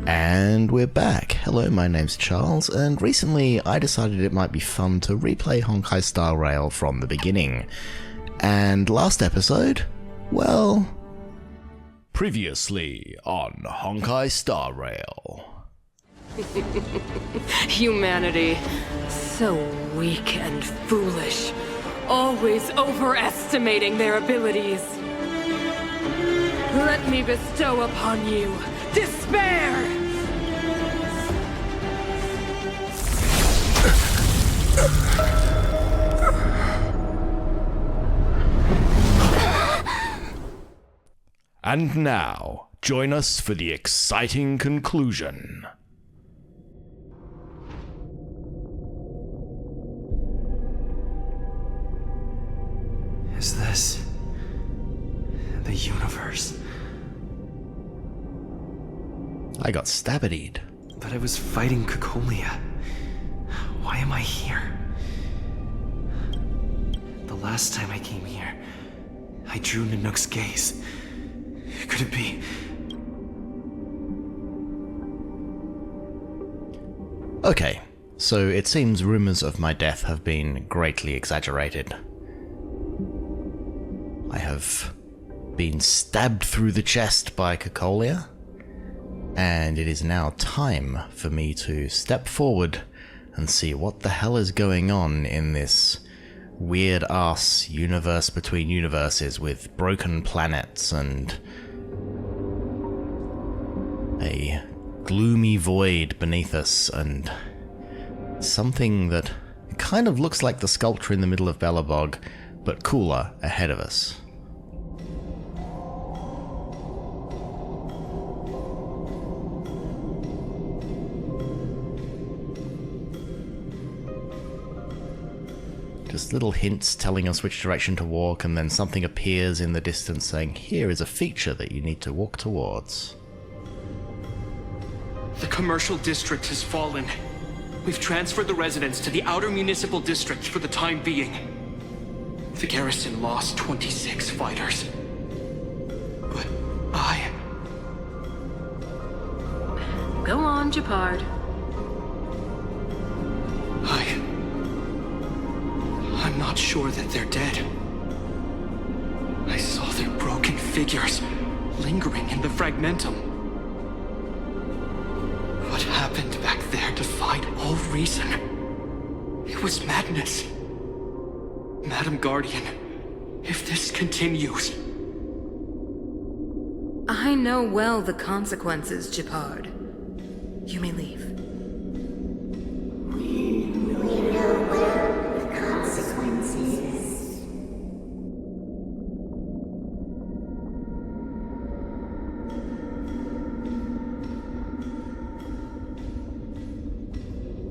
And we're back. Hello, my name's Charles, and recently I decided it might be fun to replay Honkai Star Rail from the beginning. And last episode, well... Previously on Honkai Star Rail. Humanity. So weak and foolish. Always overestimating their abilities. Let me bestow upon you despair! And now, join us for the exciting conclusion. Is this the universe? I got stabbited. But I was fighting Cocolia. Why am I here? The last time I came here, I drew Nanook's gaze. Could it be? Okay, so it seems rumors of my death have been greatly exaggerated. I have been stabbed through the chest by Cocolia, and it is now time for me to step forward and see what the hell is going on in this weird-ass universe between universes with broken planets and a gloomy void beneath us and something that kind of looks like the sculpture in the middle of Belobog, but cooler ahead of us. Just little hints telling us which direction to walk, and then something appears in the distance saying, here is a feature that you need to walk towards. The commercial district has fallen. We've transferred the residents to the outer municipal district for the time being. The garrison lost 26 fighters. But Go on, Japard. I'm not sure that they're dead. I saw their broken figures lingering in the fragmentum. What happened back there defied all reason. It was madness. Madam Guardian, if this continues... I know well the consequences, Japard. You may leave.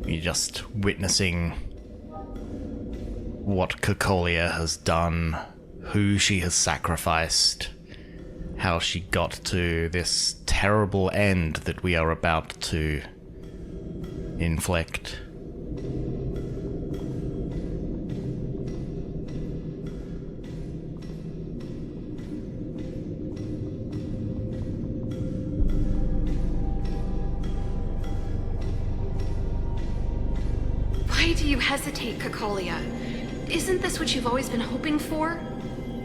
You're just witnessing what Cocolia has done, who she has sacrificed, how she got to this terrible end that we are about to inflict. Why do you hesitate, Cocolia? Isn't this what you've always been hoping for?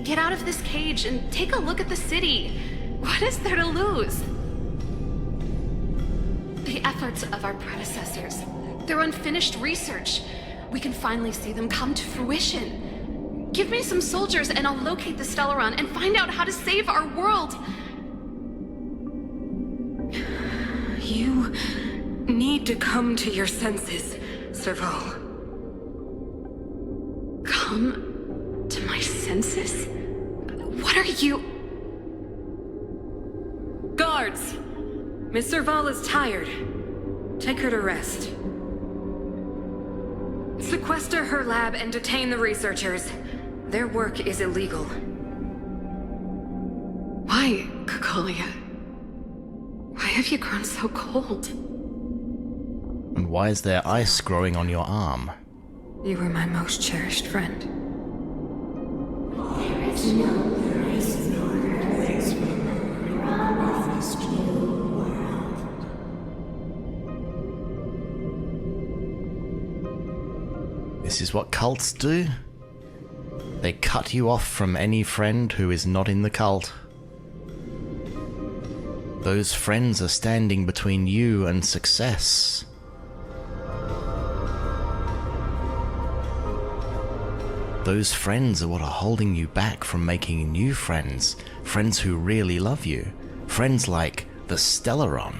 Get out of this cage and take a look at the city. What is there to lose? The efforts of our predecessors, their unfinished research. We can finally see them come to fruition. Give me some soldiers and I'll locate the Stellaron and find out how to save our world. You need to come to your senses, Serval. Come to my senses? What are you... Guards! Miss Serval is tired. Take her to rest. Sequester her lab and detain the researchers. Their work is illegal. Why, Cocolia? Why have you grown so cold? And why is there ice growing on your arm? You were my most cherished friend. This is what cults do. They cut you off from any friend who is not in the cult. Those friends are standing between you and success. Those friends are what are holding you back from making new friends, friends who really love you, friends like the Stellaron.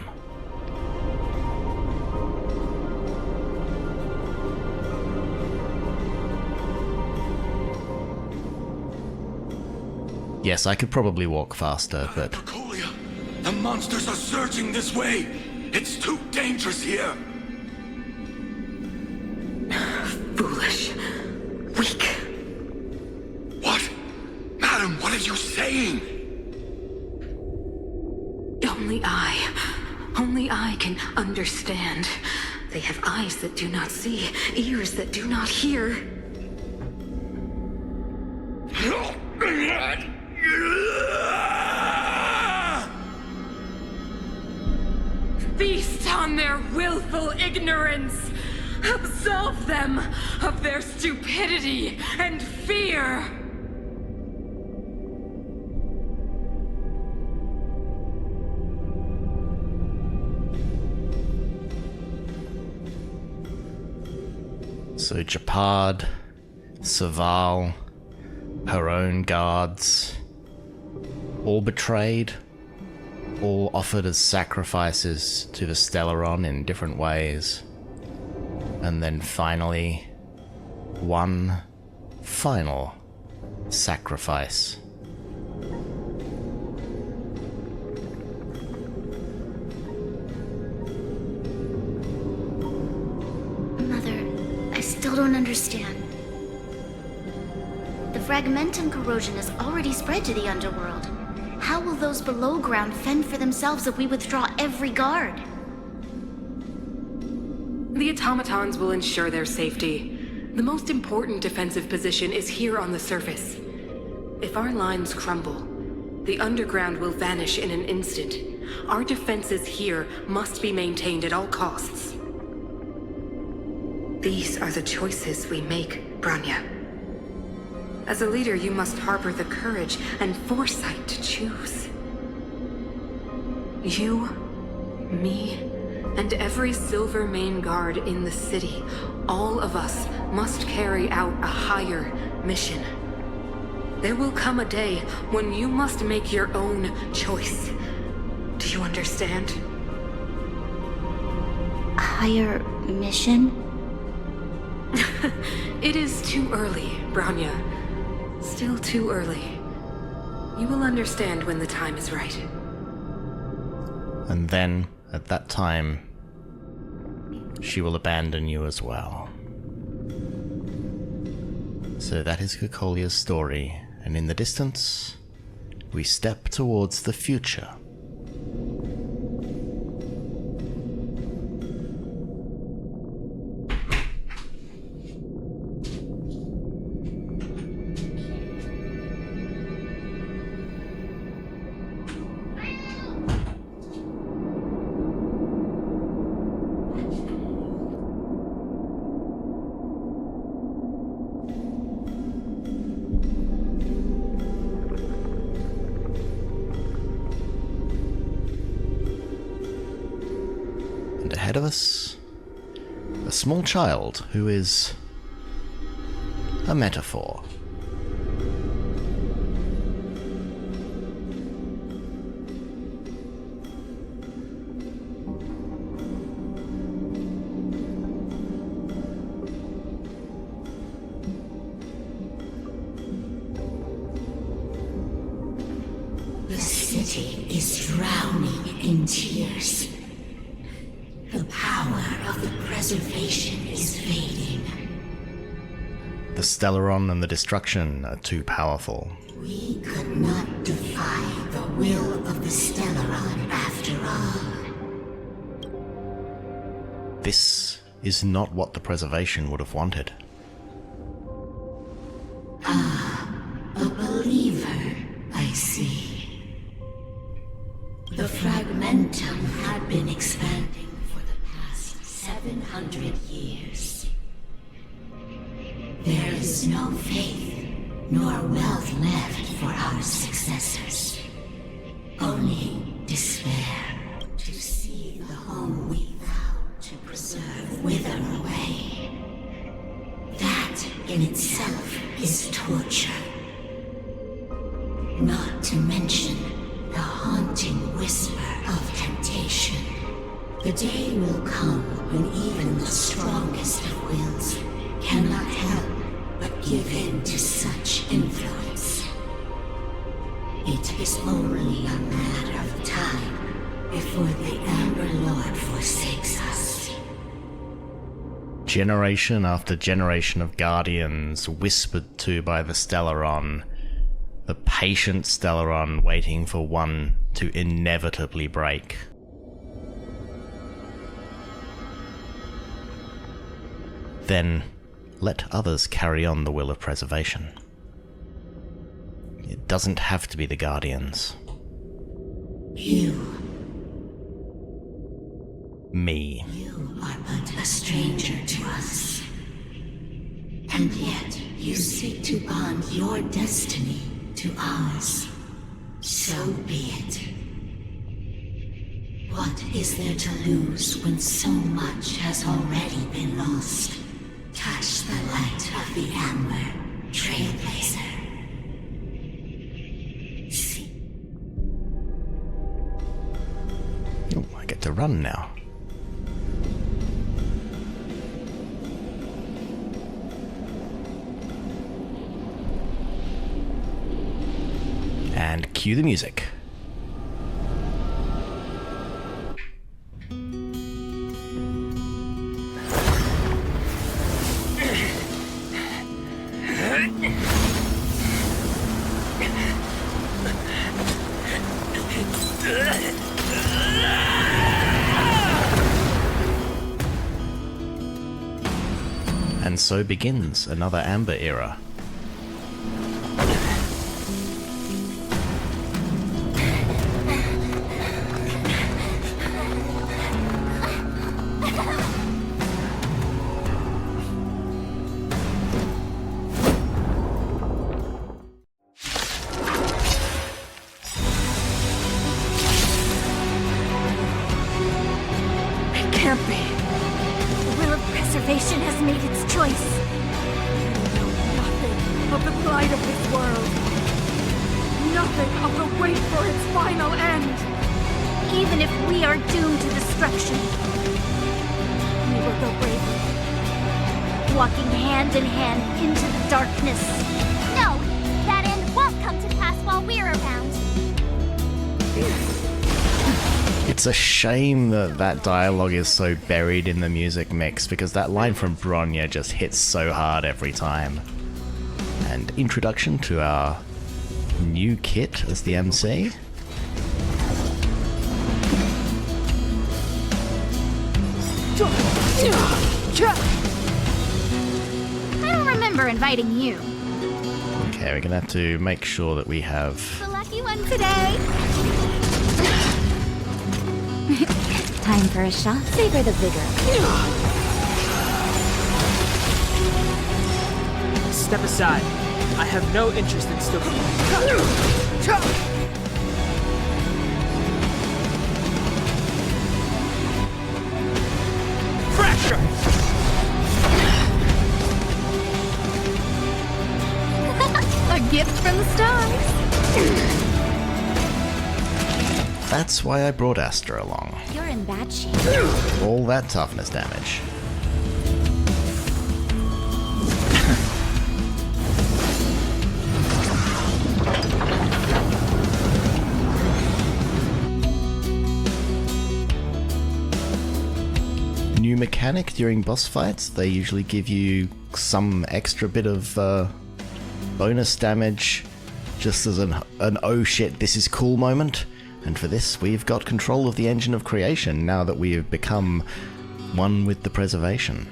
Yes, I could probably walk faster, but... Cocolia! The monsters are surging this way! It's too dangerous here! Foolish. Weak. What? Madam, what are you saying? Only I can understand. They have eyes that do not see, ears that do not hear. Feast on their willful ignorance! Absolve them of their stupidity and fear! So Japad, Saval, her own guards, all betrayed, all offered as sacrifices to the Stellaron in different ways. And then finally, one final sacrifice. Mother, I still don't understand. The fragmentum corrosion has already spread to the underworld. How will those below ground fend for themselves if we withdraw every guard? The automatons will ensure their safety. The most important defensive position is here on the surface. If our lines crumble, the underground will vanish in an instant. Our defenses here must be maintained at all costs. These are the choices we make, Branya. As a leader, you must harbor the courage and foresight to choose. You, me, and every Silver Main Guard in the city, all of us must carry out a higher mission. There will come a day when you must make your own choice. Do you understand? A higher mission? It is too early, Branya. Still too early. You will understand when the time is right. And then, at that time, she will abandon you as well. So that is Cocolia's story, and in the distance, we step towards the future. Ahead of us, a small child who is a metaphor. The city is drowning in tears. The power of the preservation is fading. The Stellaron and the destruction are too powerful. We could not defy the will of the Stellaron after all. This is not what the preservation would have wanted. A believer, I see. The fragmentum had been expanding for the past 700 years. is no faith nor wealth left for our successors. Only despair to see the home we vowed to preserve wither away. That in itself is torture. Not to mention the haunting whisper of temptation. The day will come when even the strongest of wills cannot help but give in to such influence. It is only a matter of time before the Amber Lord forsakes us. Generation after generation of Guardians whispered to by the Stellaron, the patient Stellaron waiting for one to inevitably break. Then let others carry on the will of preservation. It doesn't have to be the Guardians. You Me. are but a stranger to us. And yet you seek to bond your destiny to ours. So be it. What is there to lose when so much has already been lost? Touch the light of the Amber, Trailblazer. See. Oh, I get to run now. And cue the music. And so begins another Amber era. Can't be. The will of preservation has made its choice. You know nothing of the plight of this world. Nothing of the wait for its final end. Even if we are doomed to destruction, we will go bravely, walking hand in hand into the darkness. No, that end won't come to pass while we're around. It's a shame that that dialogue is so buried in the music mix, because that line from Bronya just hits so hard every time. And introduction to our new kit as the MC. I don't remember inviting you. Okay, we're gonna have to make sure that we have... The lucky one today. Time for a shot. Savor the vigor. Step aside. I have no interest in still. Fracture! A gift from the stars. That's why I brought Astra along. You're in bad shape. All that toughness damage. New mechanic during boss fights, they usually give you some extra bit of bonus damage just as an oh shit, this is cool moment. And for this, we've got control of the engine of creation now that we have become one with the preservation.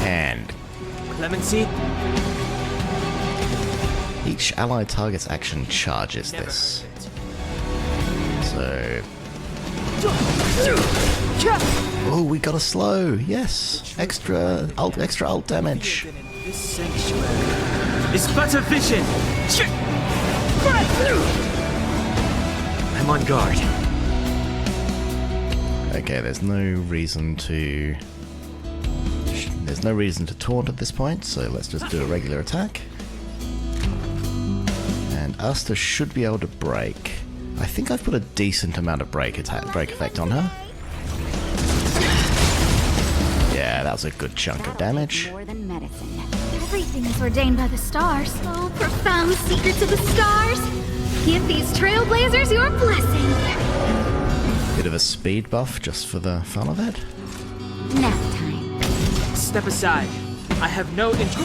And Clemency? each ally target's action charges Never this. heard of it. So Oh, we got a slow. Yes. Extra alt damage. This sanctuary is but a vision. I'm on guard. Okay, there's no reason to taunt at this point, so let's just do a regular attack. And Asta should be able to break. I think I've put a decent amount of break effect on her. Yeah, that was a good chunk of damage. More than medicine. Everything is ordained by the stars. Oh, profound secrets of the stars. Give these trailblazers your blessing. Bit of a speed buff just for the fun of it. Nap time. Step aside. I have no interest.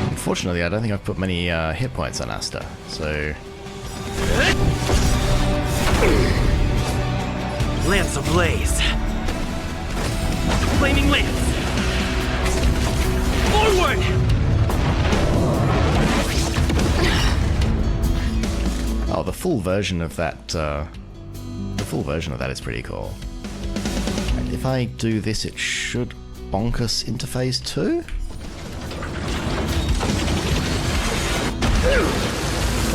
Unfortunately, I don't think I've put many hit points on Asta, so... Lance ablaze. Flaming lance. Forward! Oh, the full version of that, is pretty cool. And if I do this, it should bonk us into phase 2?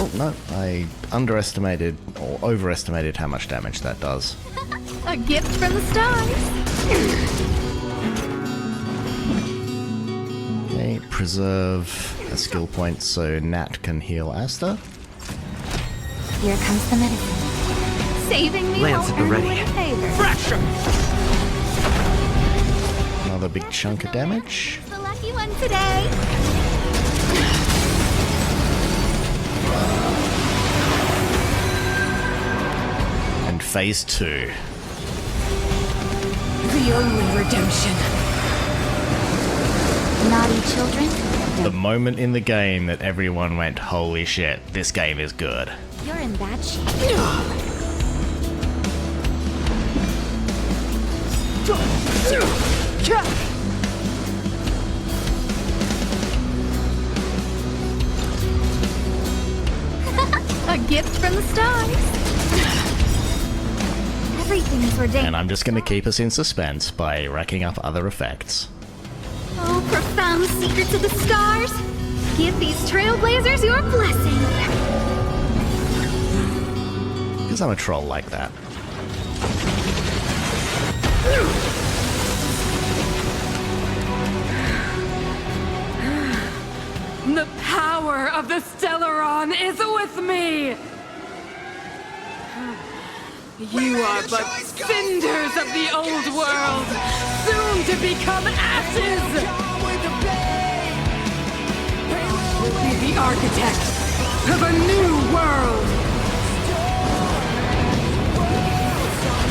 Oh, no, I underestimated or overestimated how much damage that does. A gift from the stars. Okay, preserve a skill point so Nat can heal Asta. Here comes the medicine. Saving me Lance won't at the earn ready. me a favor. Fracture! Another big chunk of damage. The lucky one today. And phase 2. The only redemption. Naughty children. The moment in the game that everyone went, holy shit, this game is good. You're in bad shape. A gift from the stars. Everything is ordained. And I'm just going to keep us in suspense by racking up other effects. Oh, profound secrets of the stars. Give these trailblazers your blessing. Because I'm a troll like that. The power of the Stellaron is with me! You are but cinders of the old world, soon to become ashes! Be the architect of a new world!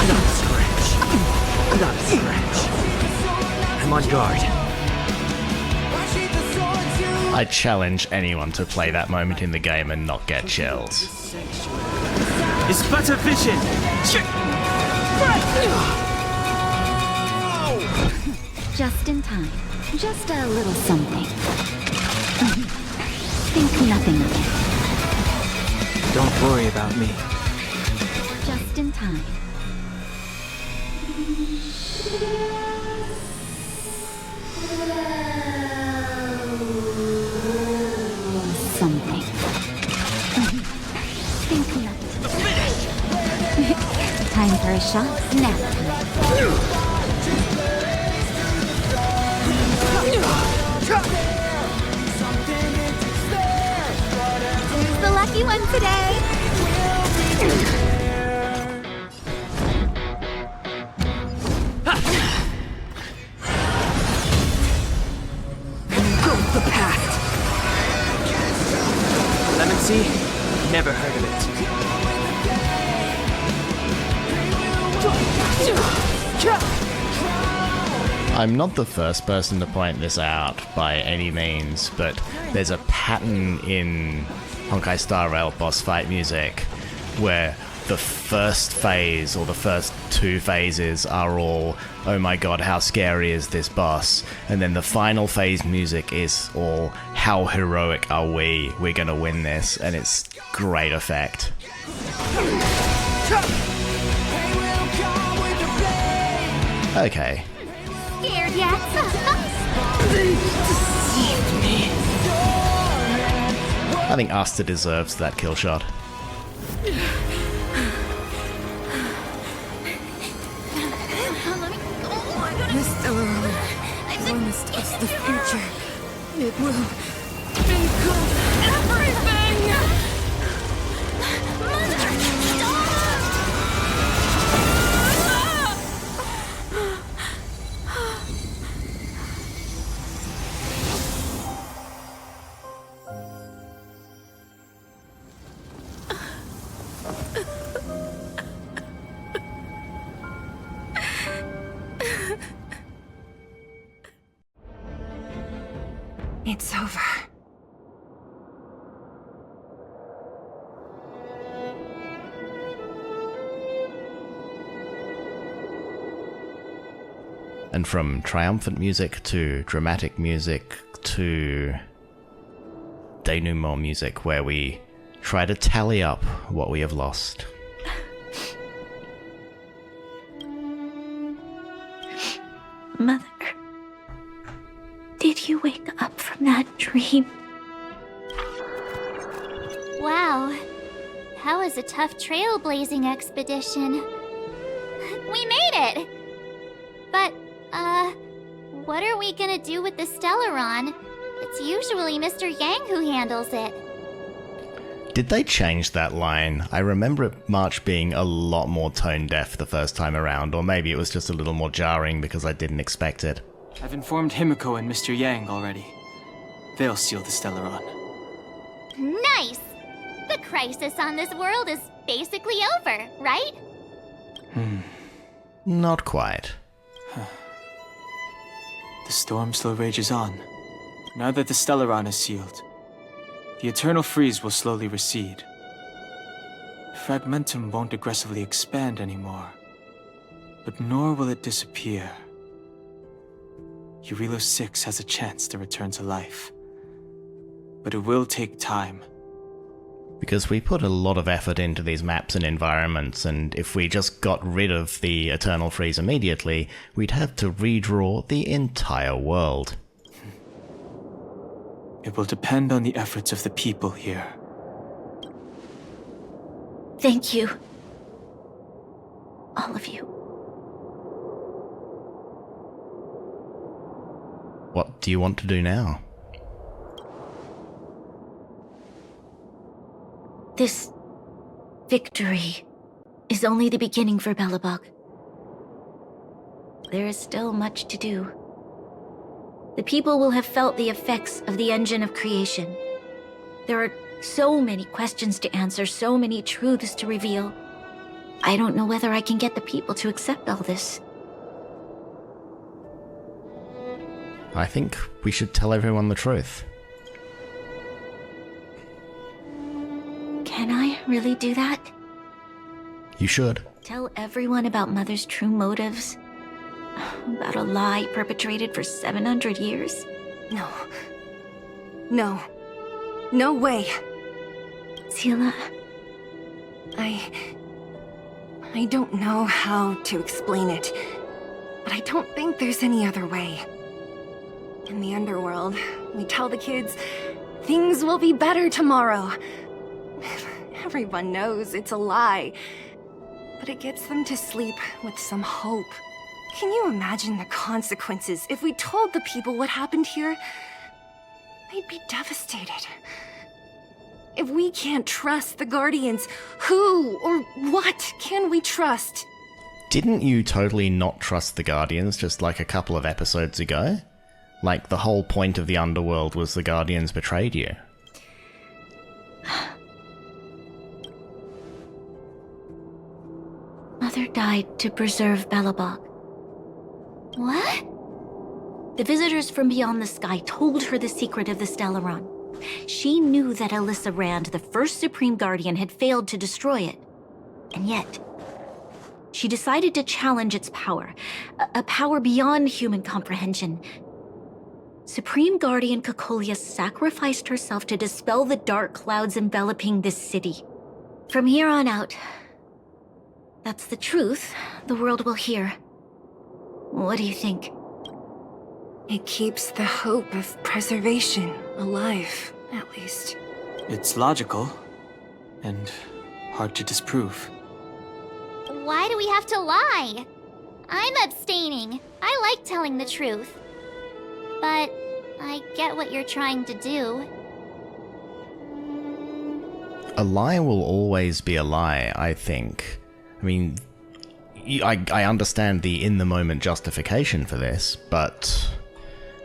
Not a scratch. Not a scratch. I'm on guard. I challenge anyone to play that moment in the game and not get chills. It's but a vision. Just in time. Just a little something. Think nothing of it. Don't worry about me. Just in time. Something. Think nothing. Time for a shot. Nap time. Who's the lucky one today? Go with the past! Lemon Sea? Never heard of it. I'm not the first person to point this out by any means, but there's a pattern in Honkai Star Rail boss fight music where the first phase or the first two phases are all, oh my god, how scary is this boss? And then the final phase music is all, how heroic are we? We're gonna win this, and it's great effect. Okay. Scared yet? I think Asta deserves that kill shot. This Stellaron promised us the future. It will engulf everything! Mother, stop! It's over. And from triumphant music to dramatic music to denouement music, where we try to tally up what we have lost. Mother, did you wake up from that dream? Wow. That was a tough trailblazing expedition. We made it! But, what are we gonna do with the Stellaron? It's usually Mr. Yang who handles it. Did they change that line? I remember March being a lot more tone deaf the first time around, or maybe it was just a little more jarring because I didn't expect it. I've informed Himiko and Mr. Yang already. They'll steal the Stellaron. Nice! The crisis on this world is basically over, right? Not quite. The storm still rages on. Now that the Stellaron is sealed, the eternal freeze will slowly recede. Fragmentum won't aggressively expand anymore, but nor will it disappear. Eurilo 6 has a chance to return to life, but it will take time. Because we put a lot of effort into these maps and environments, and if we just got rid of the Eternal Freeze immediately, we'd have to redraw the entire world. It will depend on the efforts of the people here. Thank you. All of you. What do you want to do now? This victory is only the beginning for Belobog. There is still much to do. The people will have felt the effects of the engine of creation. There are so many questions to answer, so many truths to reveal. I don't know whether I can get the people to accept all this. I think we should tell everyone the truth. Can I really do that? You should. Tell everyone about Mother's true motives? About a lie perpetrated for 700 years? No. No. No way. Sila, I don't know how to explain it, but I don't think there's any other way. In the underworld, we tell the kids, things will be better tomorrow. Everyone knows it's a lie, but it gets them to sleep with some hope. Can you imagine the consequences if we told the people what happened here? They'd be devastated. If we can't trust the Guardians, who or what can we trust? Didn't you totally not trust the Guardians just like a couple of episodes ago? Like the whole point of the underworld was the Guardians betrayed you. Mother died to preserve Belobog. What? The visitors from beyond the sky told her the secret of the Stellaron. She knew that Alyssa Rand, the first Supreme Guardian, had failed to destroy it. And yet, she decided to challenge its power, a power beyond human comprehension. Supreme Guardian Cocolia sacrificed herself to dispel the dark clouds enveloping this city. From here on out, that's the truth the world will hear. What do you think? It keeps the hope of preservation alive, at least. It's logical, and hard to disprove. Why do we have to lie? I'm abstaining. I like telling the truth. But I get what you're trying to do. A lie will always be a lie, I think. I mean, I understand the in-the-moment justification for this, but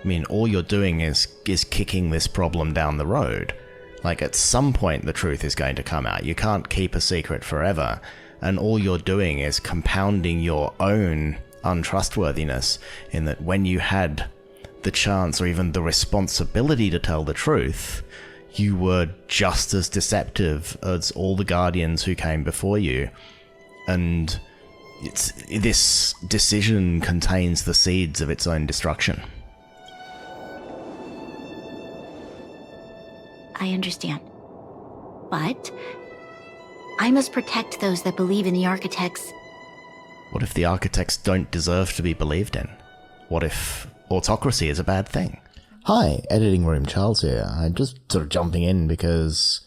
I mean, all you're doing is kicking this problem down the road. Like, at some point the truth is going to come out. You can't keep a secret forever, and all you're doing is compounding your own untrustworthiness in that when you had the chance or even the responsibility to tell the truth, you were just as deceptive as all the Guardians who came before you. And this decision contains the seeds of its own destruction. I understand. But I must protect those that believe in the Architects. What if the Architects don't deserve to be believed in? What if autocracy is a bad thing? Hi, Editing Room Charles here. I'm just sort of jumping in because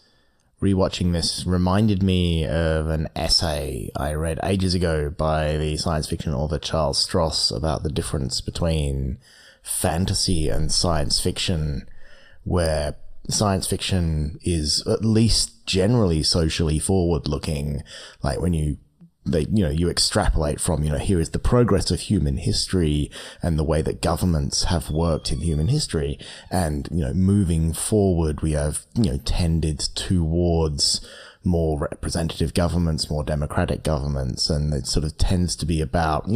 rewatching this reminded me of an essay I read ages ago by the science fiction author Charles Stross about the difference between fantasy and science fiction, where science fiction is at least generally socially forward-looking. Like when you extrapolate from, here is the progress of human history and the way that governments have worked in human history. And, moving forward, we have, tended towards more representative governments, more democratic governments. And it sort of tends to be about,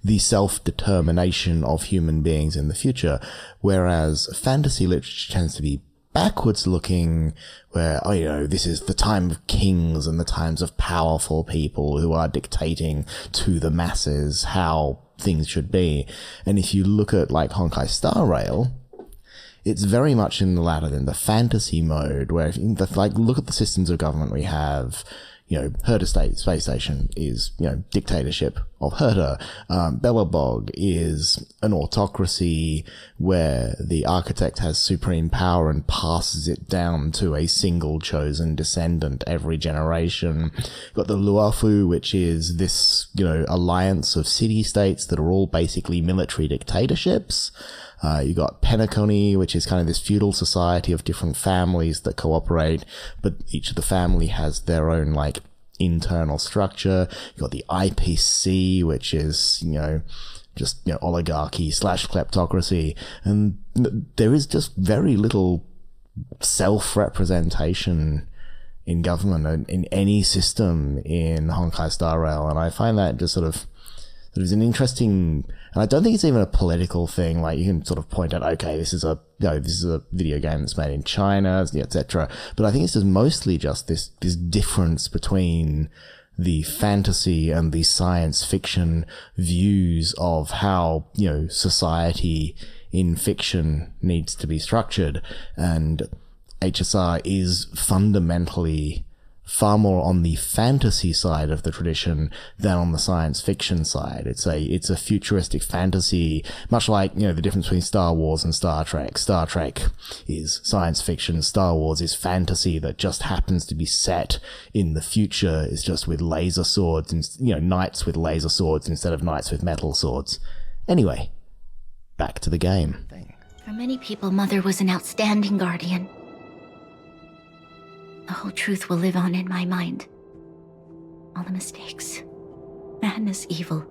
the self-determination of human beings in the future. Whereas fantasy literature tends to be backwards looking, where, this is the time of kings and the times of powerful people who are dictating to the masses how things should be. And if you look at like Honkai Star Rail, it's very much in the latter than the fantasy mode, where if you look at the systems of government we have. Herta Space Station is, dictatorship of Herta. Belobog is an autocracy where the architect has supreme power and passes it down to a single chosen descendant every generation. You've got the Luafu, which is this, alliance of city-states that are all basically military dictatorships. You got Penacony, which is kind of this feudal society of different families that cooperate, but each of the family has their own, internal structure. You got the IPC, which is, oligarchy / kleptocracy. And there is just very little self-representation in government in any system in Honkai Star Rail. And I find that just sort of an interesting, and I don't think it's even a political thing. Like, you can sort of point out, okay, this is a video game that's made in China, etc. But I think it's just mostly just this difference between the fantasy and the science fiction views of how, society in fiction needs to be structured. And HSR is fundamentally far more on the fantasy side of the tradition than on the science fiction side. It's a futuristic fantasy, much like, the difference between Star Wars and Star Trek. Star Trek is science fiction, Star Wars is fantasy that just happens to be set in the future. It's just with laser swords and, knights with laser swords instead of knights with metal swords. Anyway, back to the game. For many people, Mother was an outstanding guardian. The whole truth will live on in my mind. All the mistakes, madness, evil,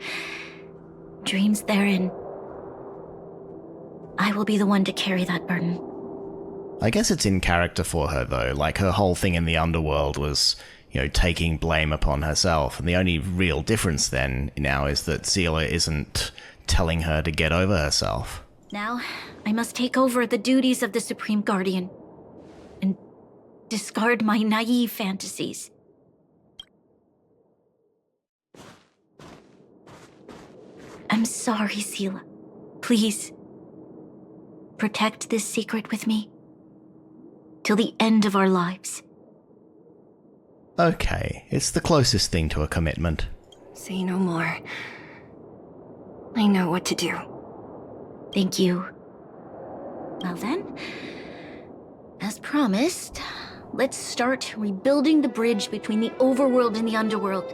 dreams therein. I will be the one to carry that burden. I guess it's in character for her, though. Like, her whole thing in the underworld was, taking blame upon herself. And the only real difference then now is that Seela isn't telling her to get over herself. Now, I must take over the duties of the Supreme Guardian. Discard my naive fantasies. I'm sorry, Seela. Please, protect this secret with me till the end of our lives. Okay, it's the closest thing to a commitment. Say no more. I know what to do. Thank you. Well then, as promised, let's start rebuilding the bridge between the overworld and the underworld.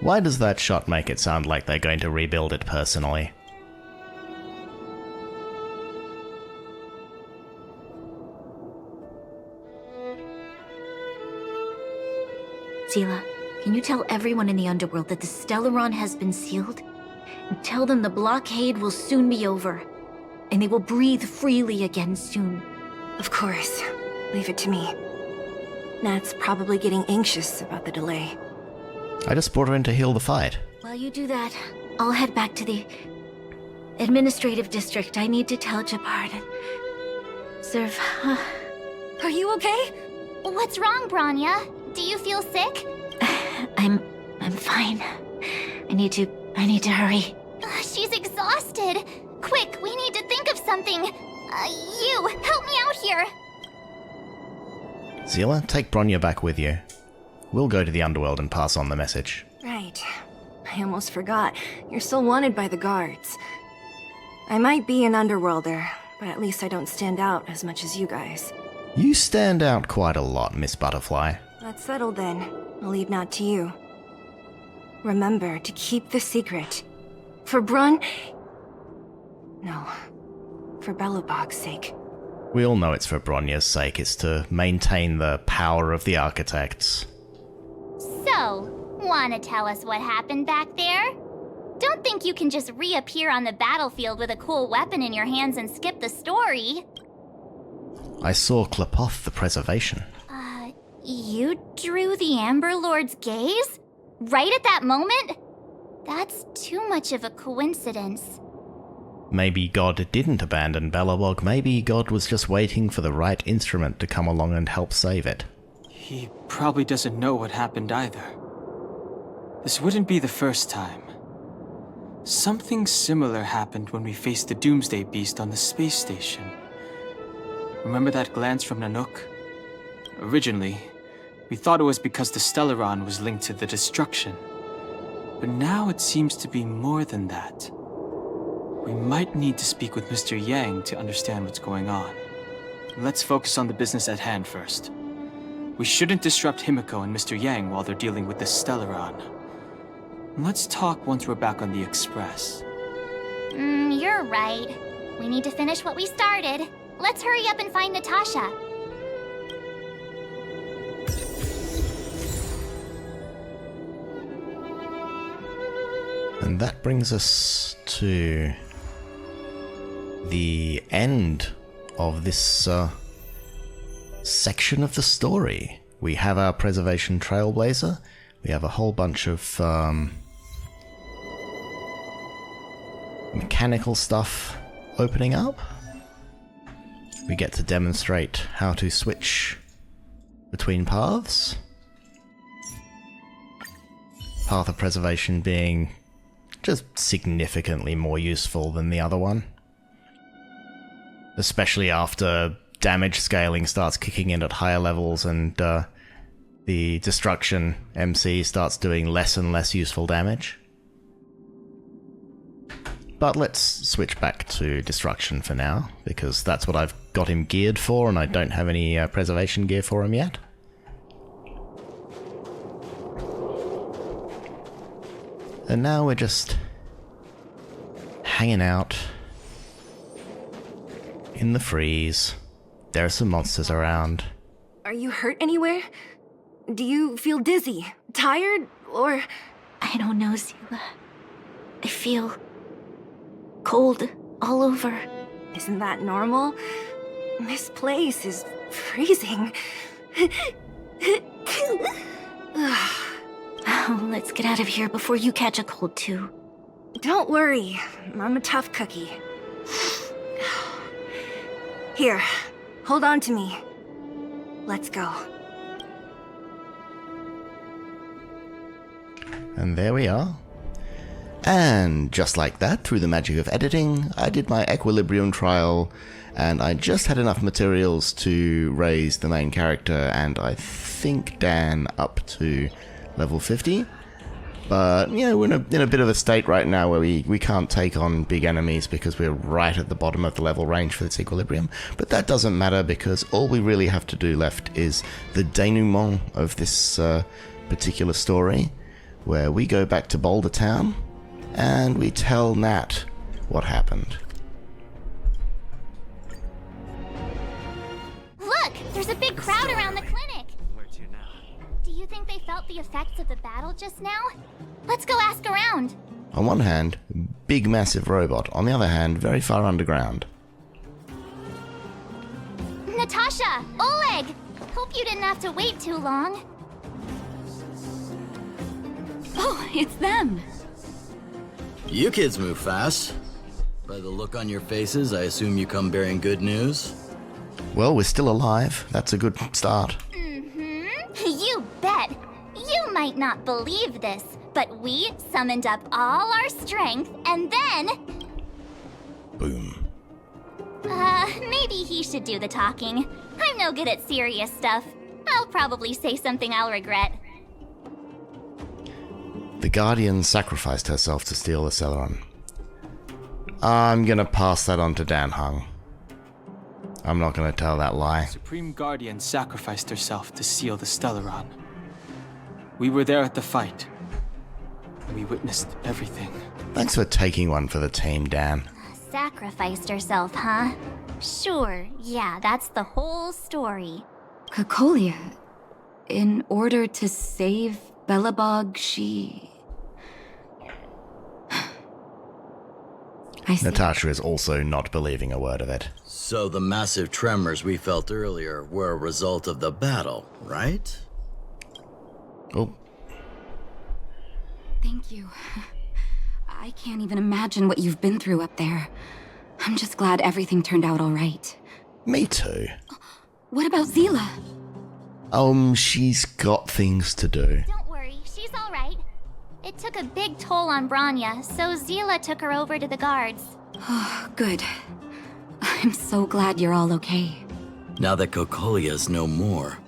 Why does that shot make it sound like they're going to rebuild it personally? Seela, can you tell everyone in the underworld that the Stellaron has been sealed? And tell them the blockade will soon be over, and they will breathe freely again soon. Of course. Leave it to me. Nat's probably getting anxious about the delay. I just brought her in to heal the fight. While you do that, I'll head back to the administrative district. I need to tell Jabard and serve. Are you okay? What's wrong, Branya? Do you feel sick? I'm fine. I need to hurry. She's exhausted. Quick, we need to think of something. You, help me out here. Seela, take Bronya back with you. We'll go to the underworld and pass on the message. Right. I almost forgot. You're still wanted by the guards. I might be an underworlder, but at least I don't stand out as much as you guys. You stand out quite a lot, Miss Butterfly. That's settled then. I'll leave Nat to you. Remember to keep the secret. For Brun... No. For Belobog's sake. We all know it's for Bronya's sake. It's to maintain the power of the architects. So, wanna tell us what happened back there? Don't think you can just reappear on the battlefield with a cool weapon in your hands and skip the story. I saw Klapoth the Preservation. You drew the Amber Lord's gaze? Right at that moment? That's too much of a coincidence. Maybe God didn't abandon Belobog. Maybe God was just waiting for the right instrument to come along and help save it. He probably doesn't know what happened either. This wouldn't be the first time. Something similar happened when we faced the Doomsday Beast on the space station. Remember that glance from Nanook? Originally, we thought it was because the Stellaron was linked to the destruction. But now it seems to be more than that. We might need to speak with Mr. Yang to understand what's going on. Let's focus on the business at hand first. We shouldn't disrupt Himiko and Mr. Yang while they're dealing with the Stellaron. Let's talk once we're back on the Express. You're right. We need to finish what we started. Let's hurry up and find Natasha. And that brings us to the end of this section of the story. We have our Preservation Trailblazer. We have a whole bunch of mechanical stuff opening up. We get to demonstrate how to switch between paths. Path of Preservation being just significantly more useful than the other one. Especially after damage scaling starts kicking in at higher levels and the Destruction MC starts doing less and less useful damage. But let's switch back to Destruction for now, because that's what I've got him geared for, and I don't have any Preservation gear for him yet. And now we're just hanging out in the freeze. There are some monsters around. Are you hurt anywhere? Do you feel dizzy, tired, or... I don't know, Seela. I feel cold all over. Isn't that normal? This place is freezing. Oh, let's get out of here before you catch a cold too. Don't worry, I'm a tough cookie. Here, hold on to me. Let's go. And there we are. And just like that, through the magic of editing, I did my equilibrium trial, and I just had enough materials to raise the main character and I think Dan up to level 50. But, you know, we're in a bit of a state right now where we can't take on big enemies because we're right at the bottom of the level range for this equilibrium. But that doesn't matter because all we really have to do left is the denouement of this particular story, where we go back to Boulder Town and we tell Nat what happened. Look! There's a big crowd around the clinic! Do you think they felt the effects of the battle just now? Let's go ask around. On one hand, big massive robot. On the other hand, very far underground. Natasha! Oleg! Hope you didn't have to wait too long. Oh, it's them! You kids move fast. By the look on your faces, I assume you come bearing good news? Well, we're still alive. That's a good start. You bet! You might not believe this, but we summoned up all our strength and then... Boom. Maybe he should do the talking. I'm no good at serious stuff. I'll probably say something I'll regret. The Guardian sacrificed herself to steal the Celeron. I'm gonna pass that on to Dan Hung. I'm not gonna tell that lie. Supreme Guardian sacrificed herself to seal the Stellaron. We were there at the fight. We witnessed everything. Thanks for taking one for the team, Dan. Sacrificed herself, huh? Sure, yeah, that's the whole story. Cocolia, in order to save Belobog, she... I see. Natasha is also not believing a word of it. So the massive tremors we felt earlier were a result of the battle, right? Oh. Thank you. I can't even imagine what you've been through up there. I'm just glad everything turned out all right. Me too. What about Zila? She's got things to do. Don't worry, she's all right. It took a big toll on Branya, so Zila took her over to the guards. Oh, good. I'm so glad you're all okay. Now that Cocolia's no more,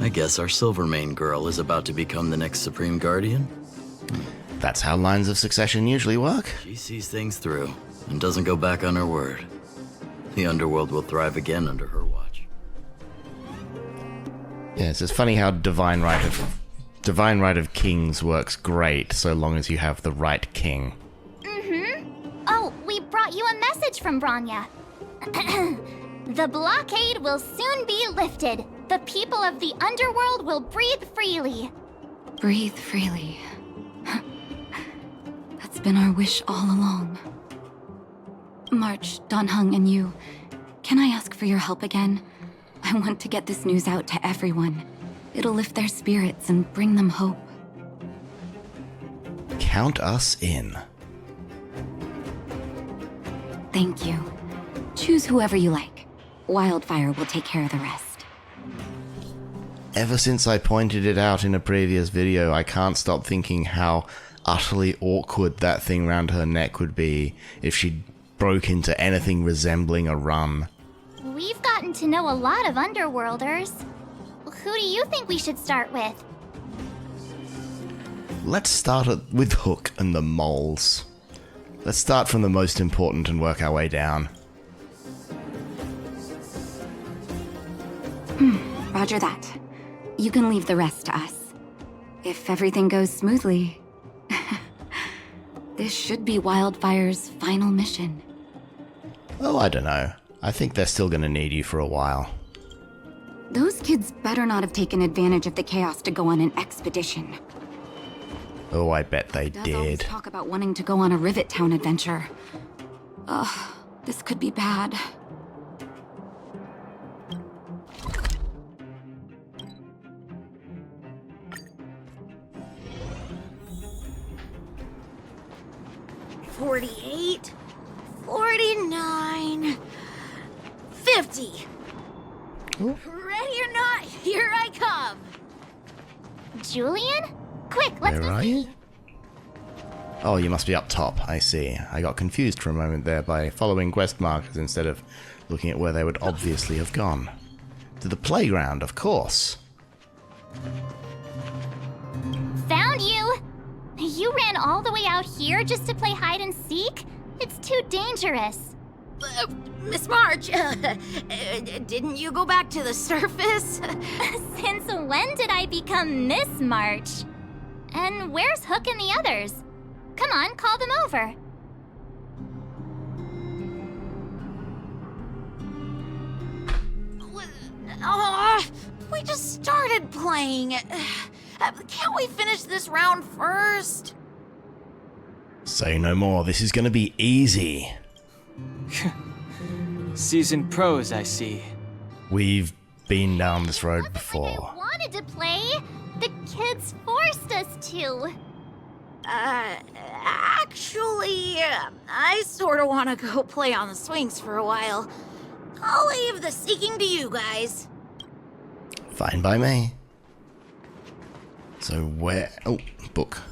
I guess our Silvermane girl is about to become the next Supreme Guardian? That's how lines of succession usually work. She sees things through and doesn't go back on her word. The underworld will thrive again under her watch. Yes, it's funny how Divine Right of Kings works great so long as you have the right king. Oh, we brought you a message from Branya. The blockade will soon be lifted. The people of the underworld will breathe freely. Breathe freely. That's been our wish all along. March, Don Hung, and you, can I ask for your help again? I want to get this news out to everyone. It'll lift their spirits and bring them hope. Count us in. Thank you. Choose whoever you like. Wildfire will take care of the rest. Ever since I pointed it out in a previous video, I can't stop thinking how utterly awkward that thing round her neck would be if she broke into anything resembling a run. We've gotten to know a lot of underworlders. Who do you think we should start with? Let's start with Hook and the moles. Let's start from the most important and work our way down. Roger that. You can leave the rest to us. If everything goes smoothly, this should be Wildfire's final mission. Oh, I don't know. I think they're still gonna need you for a while. Those kids better not have taken advantage of the chaos to go on an expedition. Oh, I bet they Does always did. talk about wanting to go on a Rivet Town adventure. Ugh, this could be bad. $48, $49, $50. Ready or not, here I come. Julian? Quick, let's Where go are see. you? Oh, you must be up top, I see. I got confused for a moment there by following quest markers instead of looking at where they would obviously have gone. To the playground, of course. Found you! You ran all the way out here just to play hide and seek? It's too dangerous. Miss March, didn't you go back to the surface? Since when did I become Miss March? And where's Hook and the others? Come on, call them over. We just started playing. Can't we finish this round first? Say no more, this is gonna be easy. Seasoned pros, I see. We've been down this road before. I wanted to play. The kids forced us to. Actually, I sort of want to go play on the swings for a while. I'll leave the seeking to you guys. Fine by me. So where... Oh, book.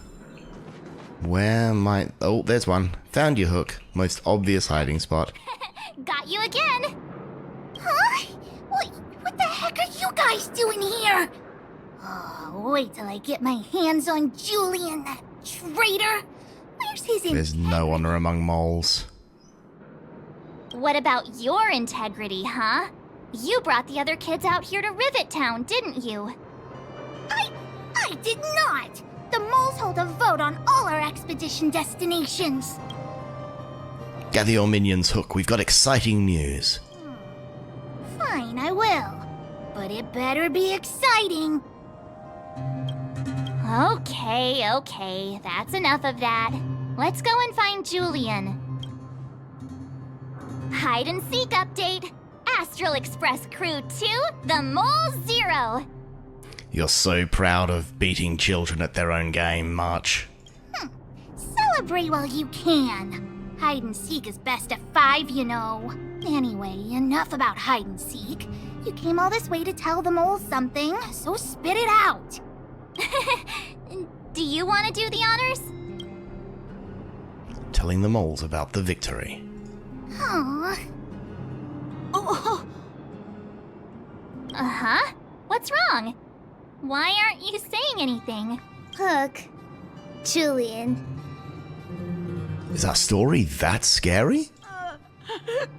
Where might... Oh, there's one. Found you, Hook. Most obvious hiding spot. Got you again. Huh? What the heck are you guys doing here? Oh, wait till I get my hands on Julian, that traitor. Where's his There's no honor among moles. What about your integrity, huh? You brought the other kids out here to Rivet Town, didn't you? I did not! The moles hold a vote on all our expedition destinations. Gather your minions, Hook. We've got exciting news. Fine, I will. But it better be exciting. Okay. That's enough of that. Let's go and find Julian. Hide and seek update. Astral Express Crew 2, the Mole 0. You're so proud of beating children at their own game, March. Celebrate while you can. Hide and seek is best at 5, you know. Anyway, enough about hide and seek. You came all this way to tell the moles something, so spit it out. Do you want to do the honors? Telling the moles about the victory. Aww. Oh. Uh-huh. What's wrong? Why aren't you saying anything? Hook. Julian. Is our story that scary?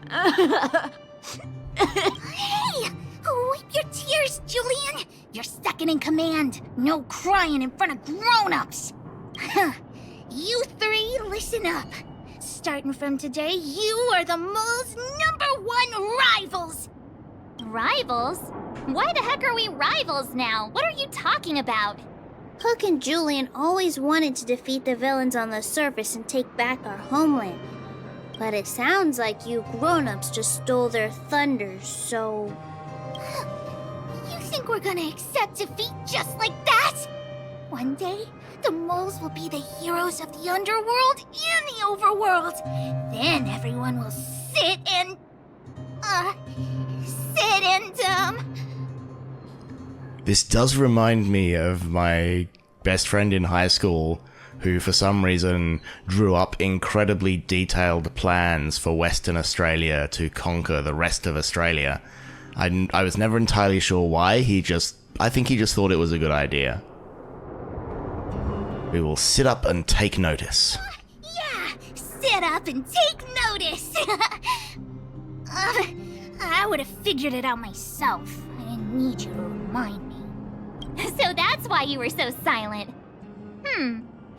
Hey! Wipe your tears, Julian! You're second in command. No crying in front of grown-ups. You three, listen up. Starting from today, you are the mole's #1 rivals! Rivals? Why the heck are we rivals now? What are you talking about? Hook and Julian always wanted to defeat the villains on the surface and take back our homeland. But it sounds like you grown-ups just stole their thunder, so... You think we're gonna accept defeat just like that? One day, the moles will be the heroes of the underworld and the overworld. Then everyone will sit and... This does remind me of my best friend in high school, who for some reason drew up incredibly detailed plans for Western Australia to conquer the rest of Australia. I was never entirely sure why. I think he just thought it was a good idea. We will sit up and take notice. Yeah, sit up and take notice. I would have figured it out myself. I didn't need you to remind me. So that's why you were so silent.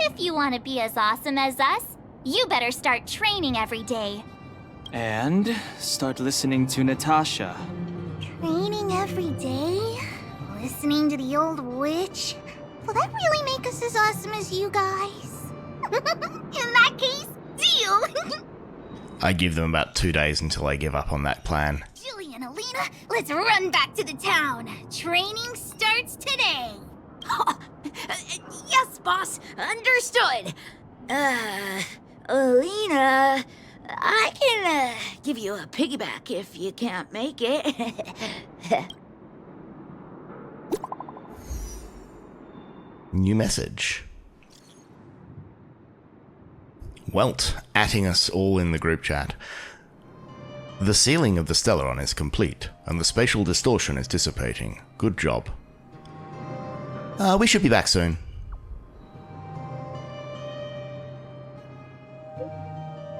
If you want to be as awesome as us, you better start training every day. And start listening to Natasha. Training every day? Listening to the old witch? Will that really make us as awesome as you guys? In that case, deal! I give them about 2 days until I give up on that plan. Julie and Alina, let's run back to the town. Training starts today. Yes, boss. Understood. Alina, I can give you a piggyback if you can't make it. New message. Welt atting us all in the group chat. The sealing of the Stellaron is complete, and the spatial distortion is dissipating. Good job. We should be back soon.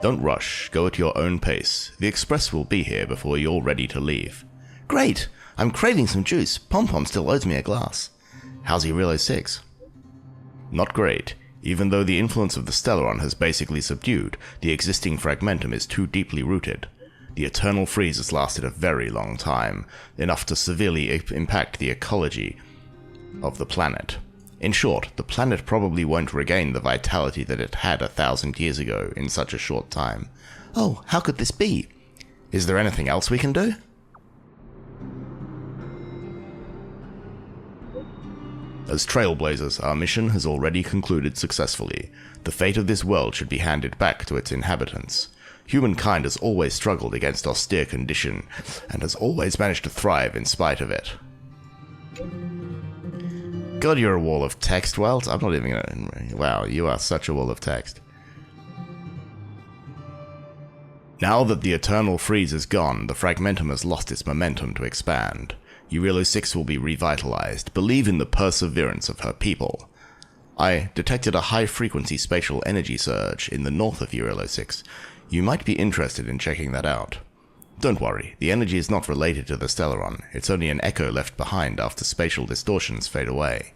Don't rush, go at your own pace. The express will be here before you're ready to leave. Great! I'm craving some juice. Pom-Pom still owes me a glass. How's Eurilo 6? Not great. Even though the influence of the Stellaron has basically subdued, the existing fragmentum is too deeply rooted. The eternal freeze has lasted a very long time, enough to severely impact the ecology of the planet. In short, the planet probably won't regain the vitality that it had 1,000 years ago in such a short time. Oh, how could this be? Is there anything else we can do? As Trailblazers, our mission has already concluded successfully. The fate of this world should be handed back to its inhabitants. Humankind has always struggled against austere condition, and has always managed to thrive in spite of it. God, you're a wall of text, Welt. I'm not even gonna... Wow, you are such a wall of text. Now that the eternal freeze is gone, the fragmentum has lost its momentum to expand. Eurilo 6 will be revitalized. Believe in the perseverance of her people. I detected a high-frequency spatial energy surge in the north of Eurilo 6. You might be interested in checking that out. Don't worry, the energy is not related to the Stellaron. It's only an echo left behind after spatial distortions fade away.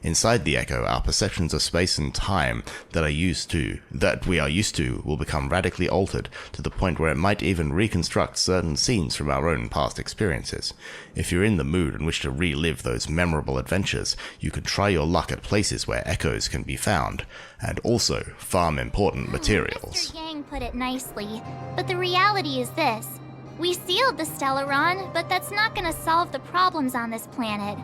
Inside the echo, our perceptions of space and time that we are used to will become radically altered to the point where it might even reconstruct certain scenes from our own past experiences. If you're in the mood and wish to relive those memorable adventures, you could try your luck at places where echoes can be found, and also farm important materials. Mr. Yang put it nicely, but the reality is this. We sealed the Stellaron, but that's not gonna solve the problems on this planet.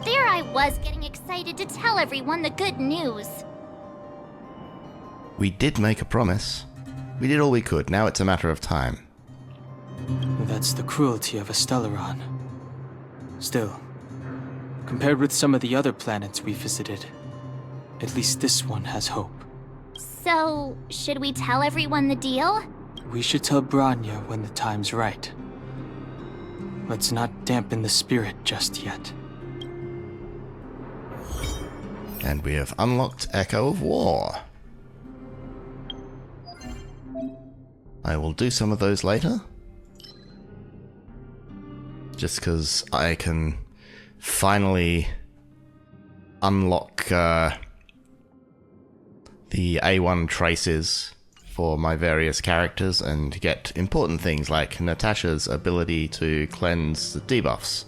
There I was getting excited to tell everyone the good news. We did make a promise. We did all we could, now it's a matter of time. That's the cruelty of a Stellaron. Still, compared with some of the other planets we visited, at least this one has hope. So, should we tell everyone the deal? We should tell Branya when the time's right. Let's not dampen the spirit just yet. And we have unlocked Echo of War. I will do some of those later. Just because I can finally unlock the A1 traces for my various characters and get important things like Natasha's ability to cleanse the debuffs.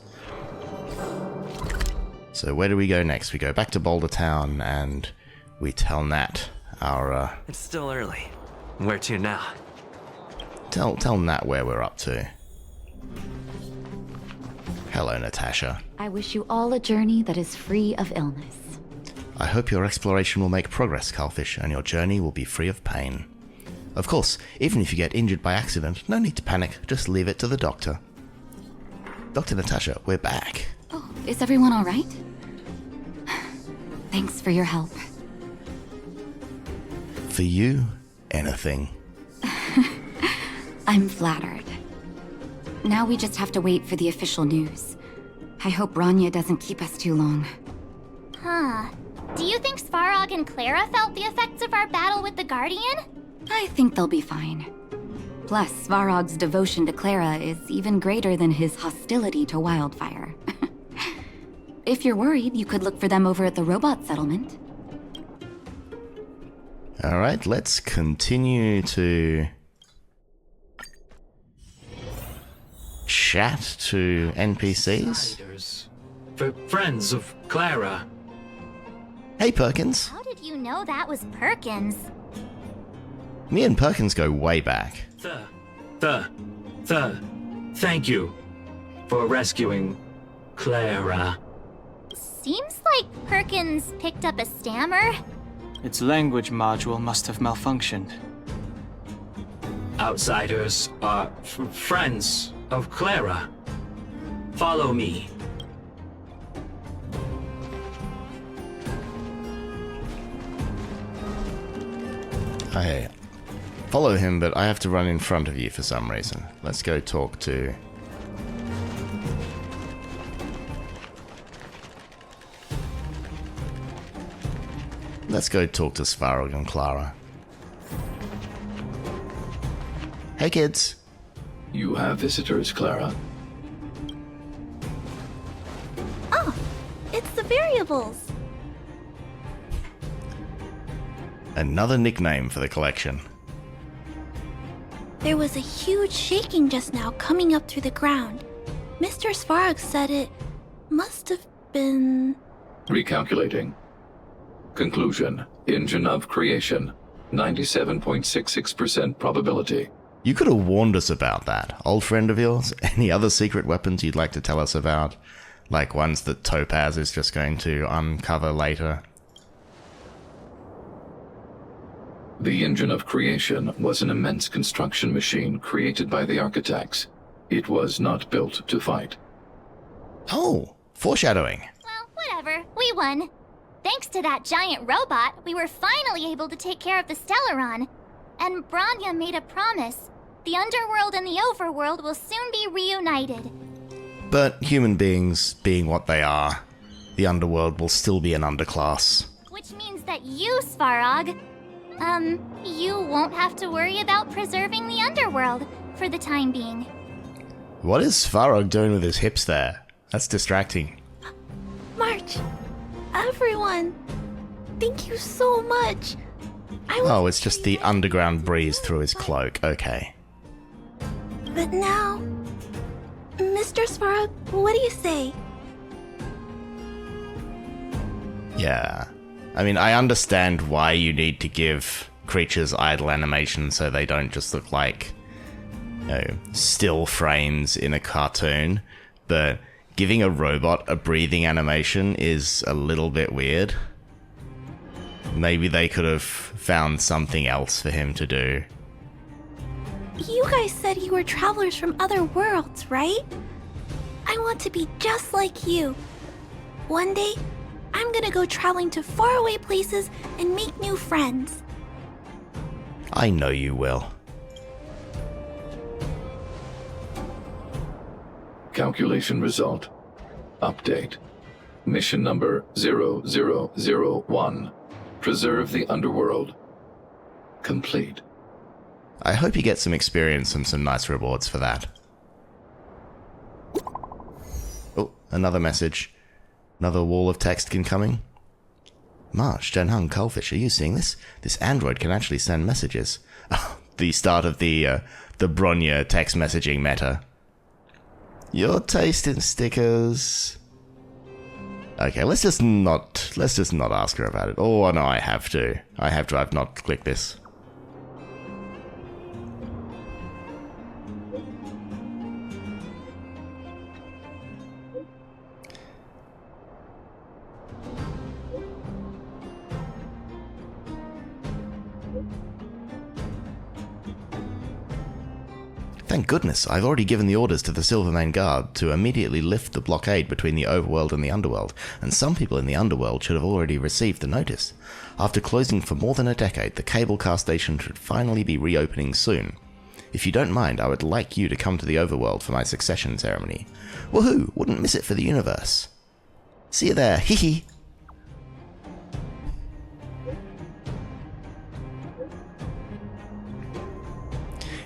So where do we go next? We go back to Boulder Town and we tell Nat our... It's still early. Where to now? Tell Nat where we're up to. Hello, Natasha. I wish you all a journey that is free of illness. I hope your exploration will make progress, Cullfish, and your journey will be free of pain. Of course, even if you get injured by accident, no need to panic, just leave it to the doctor. Dr. Natasha, we're back. Oh, is everyone all right? Thanks for your help. For you, anything. I'm flattered. Now we just have to wait for the official news. I hope Branya doesn't keep us too long. Huh. Do you think Svarog and Clara felt the effects of our battle with the Guardian? I think they'll be fine. Plus, Svarog's devotion to Clara is even greater than his hostility to Wildfire. If you're worried, you could look for them over at the robot settlement. Alright, let's continue to chat to NPCs. For friends of Clara. Hey, Perkins. How did you know that was Perkins? Me and Perkins go way back. Thank you for rescuing Clara. Seems like Perkins picked up a stammer. Its language module must have malfunctioned. Outsiders are friends of Clara. Follow me. follow him, but I have to run in front of you for some reason. Let's go talk to... Let's go talk to Svarog and Clara. Hey, kids. You have visitors, Clara. Oh, it's the variables. Another nickname for the collection. There was a huge shaking just now coming up through the ground. Mr. Svarog said it must have been... Recalculating. Conclusion. Engine of creation. 97.66% probability. You could have warned us about that. Old friend of yours? Any other secret weapons you'd like to tell us about? Like ones that Topaz is just going to uncover later? The engine of creation was an immense construction machine created by the architects. It was not built to fight. Oh, foreshadowing. Well, whatever. We won. Thanks to that giant robot, we were finally able to take care of the Stellaron. And Branya made a promise. The underworld and the overworld will soon be reunited. But human beings being what they are, the underworld will still be an underclass. Which means that you, Svarog, you won't have to worry about preserving the underworld for the time being. What is Svarog doing with his hips there? That's distracting. March, everyone, thank you so much. Oh, it's just the underground breeze through his cloak. Okay. But now, Mr. Svarog, what do you say? Yeah. I mean, I understand why you need to give creatures idle animation so they don't just look like, you know, still frames in a cartoon, but giving a robot a breathing animation is a little bit weird. Maybe they could have found something else for him to do. You guys said you were travelers from other worlds, right? I want to be just like you. One day, I'm gonna go traveling to faraway places and make new friends. I know you will. Calculation result. Update. Mission number 0001. Preserve the underworld. Complete. I hope you get some experience and some nice rewards for that. Oh, another message. Another wall of text incoming. March, Denhung, Cullfish, are you seeing this? This android can actually send messages. The start of the Bronya text messaging meta. Your taste in stickers. Okay, let's just not ask her about it. Oh no, I have to. I've not clicked this. Thank goodness, I've already given the orders to the Silvermane Guard to immediately lift the blockade between the overworld and the underworld, and some people in the underworld should have already received the notice. After closing for more than a decade, the cable car station should finally be reopening soon. If you don't mind, I would like you to come to the overworld for my succession ceremony. Woohoo! Wouldn't miss it for the universe. See you there, hee hee!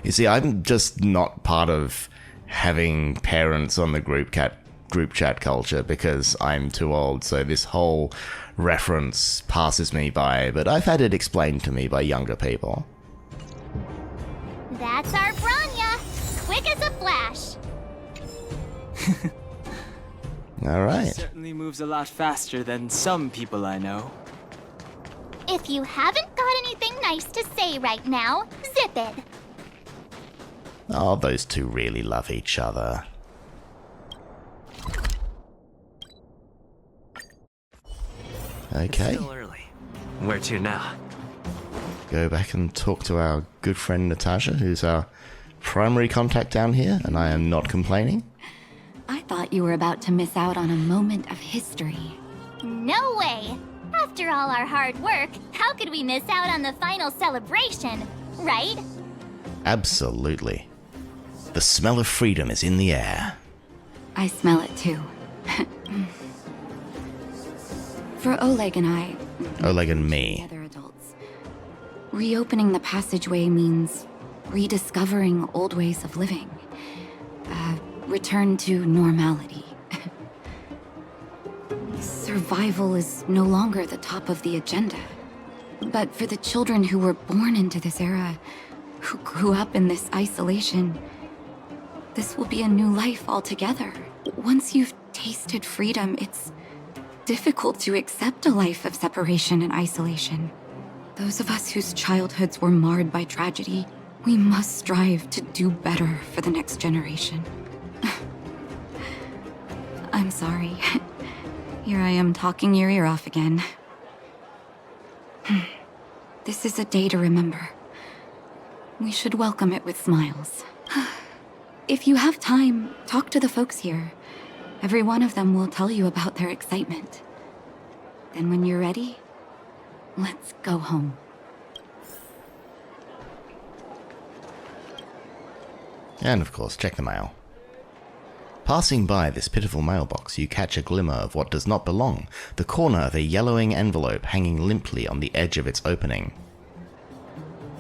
You see, I'm just not part of having parents on the group chat culture because I'm too old, so this whole reference passes me by, but I've had it explained to me by younger people. That's our Branya! Quick as a flash! Alright. Certainly moves a lot faster than some people I know. If you haven't got anything nice to say right now, zip it! Oh, those two really love each other. Okay. It's still early. Where to now? Go back and talk to our good friend Natasha, who's our primary contact down here, and I am not complaining. I thought you were about to miss out on a moment of history. No way! After all our hard work, how could we miss out on the final celebration, right? Absolutely. The smell of freedom is in the air. I smell it too. For Oleg and I... Oleg and me. Other adults. Reopening the passageway means rediscovering old ways of living. Return to normality. Survival is no longer the top of the agenda. But for the children who were born into this era, who grew up in this isolation, this will be a new life altogether. Once you've tasted freedom, it's difficult to accept a life of separation and isolation. Those of us whose childhoods were marred by tragedy, we must strive to do better for the next generation. I'm sorry. Here I am talking your ear off again. This is a day to remember. We should welcome it with smiles. If you have time, talk to the folks here. Every one of them will tell you about their excitement. Then when you're ready, let's go home. And of course, check the mail. Passing by this pitiful mailbox, you catch a glimmer of what does not belong, the corner of a yellowing envelope hanging limply on the edge of its opening.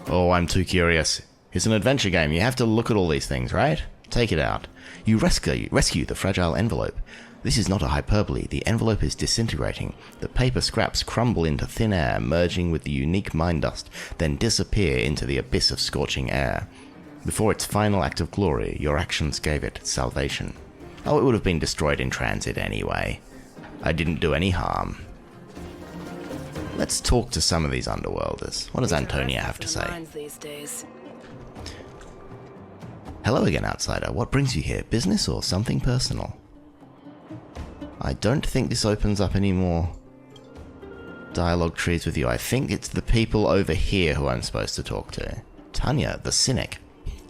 Oh, I'm too curious. It's an adventure game, you have to look at all these things, right? Take it out. You rescue the fragile envelope. This is not a hyperbole, the envelope is disintegrating. The paper scraps crumble into thin air, merging with the unique mine dust, then disappear into the abyss of scorching air. Before its final act of glory, your actions gave it salvation. Oh, it would have been destroyed in transit anyway. I didn't do any harm. Let's talk to some of these underworlders. What does Antonia have to say? Hello again, outsider. What brings you here? Business or something personal? I don't think this opens up any more dialogue trees with you. I think it's the people over here who I'm supposed to talk to. Tanya, the cynic.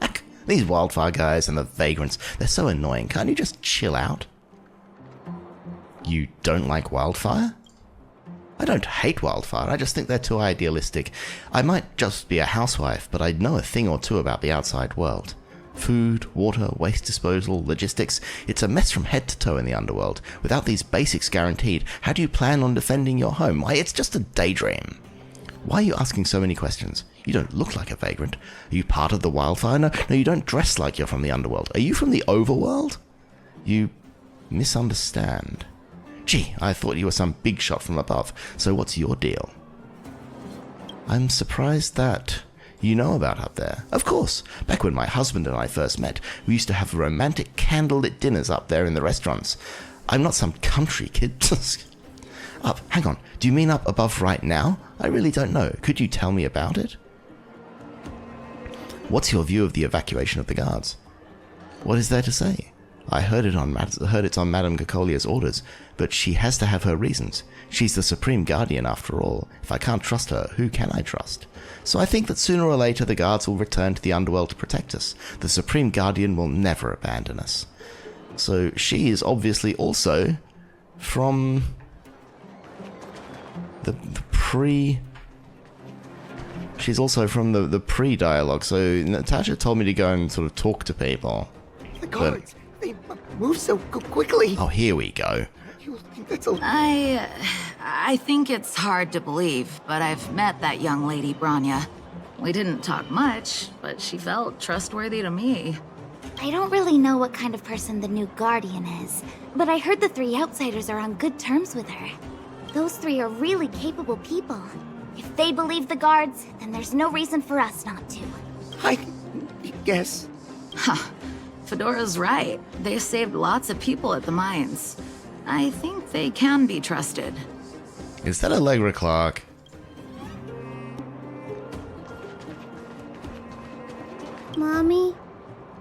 Heck, these wildfire guys and the vagrants, they're so annoying. Can't you just chill out? You don't like wildfire? I don't hate wildfire, I just think they're too idealistic. I might just be a housewife, but I know a thing or two about the outside world. Food, water, waste disposal, logistics. It's a mess from head to toe in the underworld. Without these basics guaranteed, how do you plan on defending your home? Why, it's just a daydream. Why are you asking so many questions? You don't look like a vagrant. Are you part of the wildfire? No, you don't dress like you're from the underworld. Are you from the overworld? You misunderstand. Gee, I thought you were some big shot from above. So what's your deal? I'm surprised that you know about up there. Of course, back when my husband and I first met, we used to have romantic candlelit dinners up there in the restaurants. I'm not some country kid. Up, hang on, do you mean up above right now? I really don't know. Could you tell me about it? What's your view of the evacuation of the guards? What is there to say? I heard it's on Madame Cocolia's orders, but she has to have her reasons. She's the Supreme Guardian after all. If I can't trust her, who can I trust? So I think that sooner or later the guards will return to the underworld to protect us. The Supreme Guardian will never abandon us. So she is obviously also from the pre... She's also from the pre-dialogue, so Natasha told me to go and sort of talk to people. The guards, they move so quickly. Oh, here we go. I think it's hard to believe, but I've met that young lady, Branya. We didn't talk much, but she felt trustworthy to me. I don't really know what kind of person the new Guardian is, but I heard the three outsiders are on good terms with her. Those three are really capable people. If they believe the guards, then there's no reason for us not to. I guess. Huh. Fedora's right. They saved lots of people at the mines. I think they can be trusted. Is that Allegra Clark? Mommy,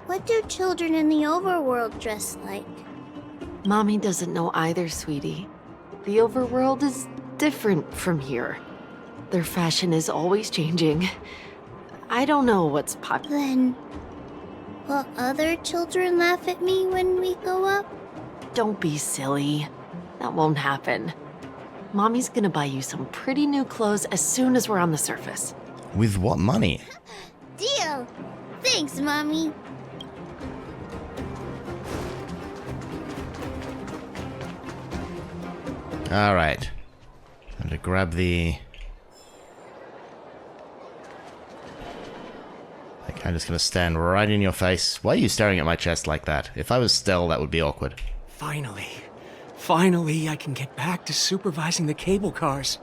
what do children in the overworld dress like? Mommy doesn't know either, sweetie. The overworld is different from here. Their fashion is always changing. I don't know what's popular. Then, will other children laugh at me when we go up? Don't be silly. That won't happen. Mommy's gonna buy you some pretty new clothes as soon as we're on the surface. With what money? Deal! Thanks, Mommy. Alright. Time to grab the... I'm just gonna stand right in your face. Why are you staring at my chest like that? If I was Stell, that would be awkward. Finally, I can get back to supervising the cable cars.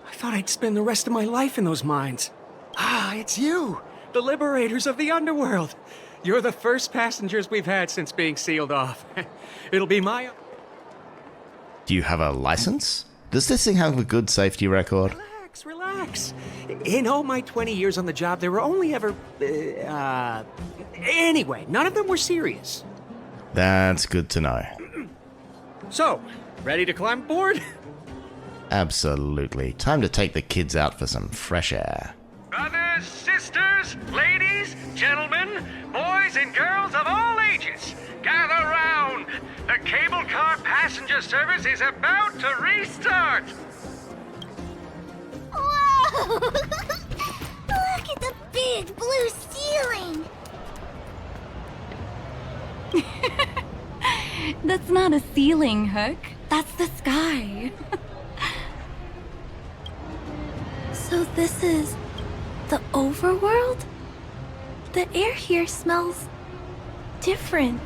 I thought I'd spend the rest of my life in those mines. Ah, it's you, the liberators of the underworld. You're the first passengers we've had since being sealed off. It'll be my... Do you have a license? Does this thing have a good safety record? Relax. In all my 20 years on the job, there were only ever... Anyway, none of them were serious. That's good to know. So, ready to climb aboard? Absolutely. Time to take the kids out for some fresh air. Brothers, sisters, ladies, gentlemen, boys and girls of all ages, gather round. The cable car passenger service is about to restart. Whoa! Look at the big blue ceiling! That's not a ceiling, Hook. That's the sky. So this is the overworld? The air here smells different.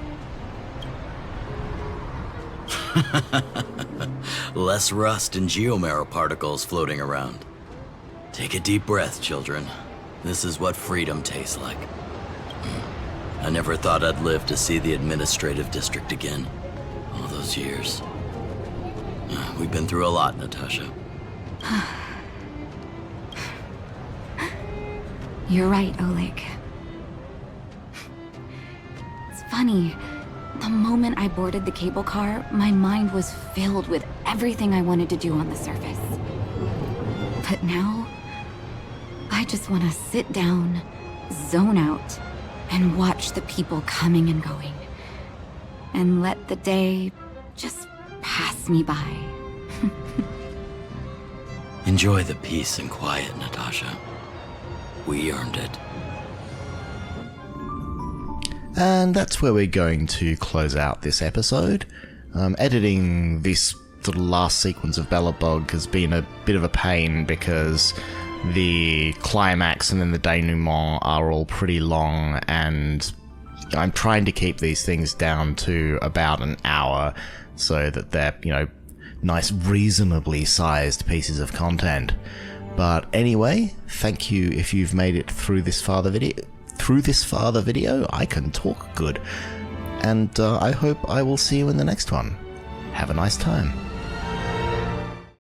Less rust and geomarrow particles floating around. Take a deep breath, children. This is what freedom tastes like. I never thought I'd live to see the administrative district again. All those years. We've been through a lot, Natasha. You're right, Oleg. It's funny. The moment I boarded the cable car, my mind was filled with everything I wanted to do on the surface. But now, I just want to sit down, zone out, and watch the people coming and going. And let the day just pass me by. Enjoy the peace and quiet, Natasha. We earned it. And that's where we're going to close out this episode. Editing this sort of last sequence of Belobog has been a bit of a pain because the climax and then the denouement are all pretty long, and I'm trying to keep these things down to about an hour so that they're, nice, reasonably sized pieces of content. But anyway, thank you if you've made it through this far the video. I can talk good. And I hope I will see you in the next one. Have a nice time.